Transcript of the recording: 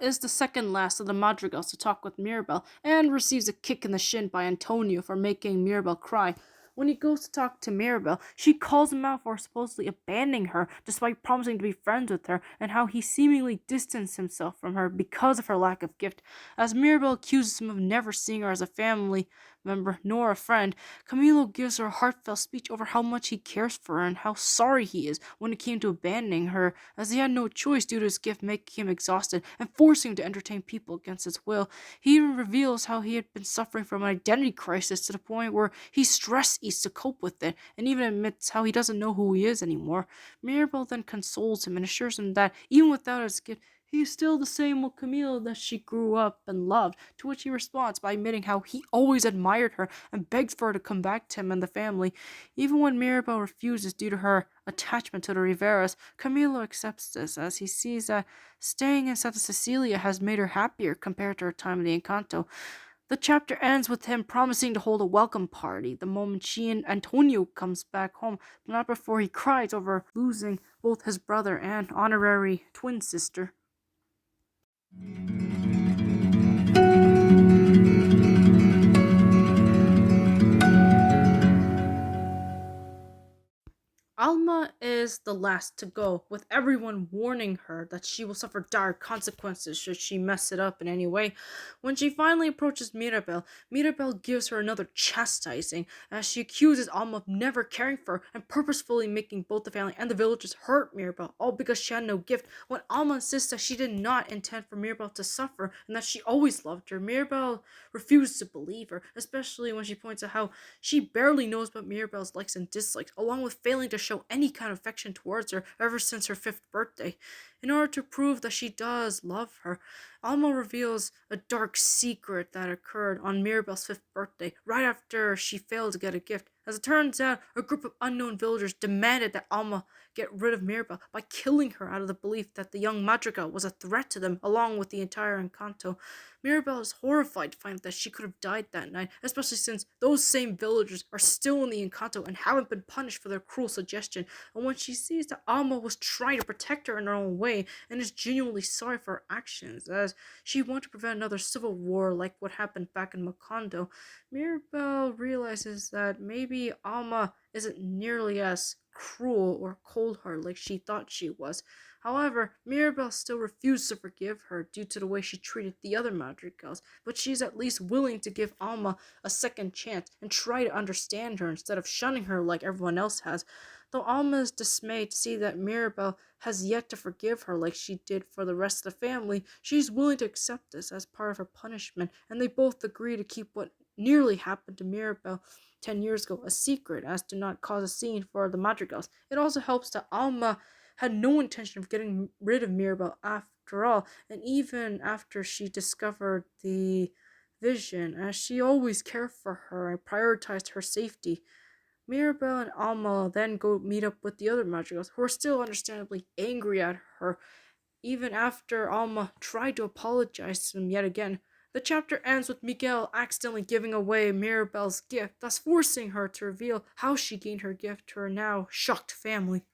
is the second last of the madrigals to talk with Mirabel and receives a kick in the shin by Antonio for making Mirabel cry. When he goes to talk to Mirabel, she calls him out for supposedly abandoning her despite promising to be friends with her, and how he seemingly distanced himself from her because of her lack of gift. As Mirabel accuses him of never seeing her as a family member nor a friend, Camilo gives her a heartfelt speech over how much he cares for her and how sorry he is when it came to abandoning her, as he had no choice due to his gift making him exhausted and forcing him to entertain people against his will. He even reveals how he had been suffering from an identity crisis to the point where he stress eats to cope with it, and even admits how he doesn't know who he is anymore. Mirabel then consoles him and assures him that even without his gift, he is still the same old Camille that she grew up and loved, to which he responds by admitting how he always admired her and begs for her to come back to him and the family. Even when Mirabel refuses due to her attachment to the Riveras, Camilo accepts this as he sees that staying in Santa Cecilia has made her happier compared to her time in the Encanto. The chapter ends with him promising to hold a welcome party the moment she and Antonio comes back home, but not before he cries over losing both his brother and honorary twin sister. Alma is the last to go, with everyone warning her that she will suffer dire consequences should she mess it up in any way. When she finally approaches Mirabel, Mirabel gives her another chastising as she accuses Alma of never caring for her and purposefully making both the family and the villagers hurt Mirabel, all because she had no gift. When Alma insists that she did not intend for Mirabel to suffer and that she always loved her, Mirabel refuses to believe her, especially when she points out how she barely knows about Mirabel's likes and dislikes, along with failing to show any kind of affection towards her ever since her fifth birthday. In order to prove that she does love her, Alma reveals a dark secret that occurred on Mirabel's fifth birthday, right after she failed to get a gift. As it turns out, a group of unknown villagers demanded that Alma get rid of Mirabel by killing her out of the belief that the young Madrigal was a threat to them, along with the entire Encanto. Mirabel is horrified to find that she could have died that night, especially since those same villagers are still in the Encanto and haven't been punished for their cruel suggestion. And when she sees that Alma was trying to protect her in her own way and is genuinely sorry for her actions, as she wanted to prevent another civil war like what happened back in Macondo, Mirabel realizes that maybe Alma isn't nearly as cruel or cold-hearted like she thought she was. However, Mirabel still refuses to forgive her due to the way she treated the other madrigals, but she's at least willing to give Alma a second chance and try to understand her instead of shunning her like everyone else has. Though Alma is dismayed to see that Mirabel has yet to forgive her like she did for the rest of the family, she's willing to accept this as part of her punishment, and they both agree to keep what nearly happened to Mirabel 10 years ago a secret as to not cause a scene for the madrigals. It also helps that Alma had no intention of getting rid of Mirabel after all, and even after she discovered the vision, as she always cared for her and prioritized her safety. Mirabel and Alma then go meet up with the other madrigals, who are still understandably angry at her, even after Alma tried to apologize to them yet again. The chapter ends with Miguel accidentally giving away Mirabel's gift, thus forcing her to reveal how she gained her gift to her now shocked family.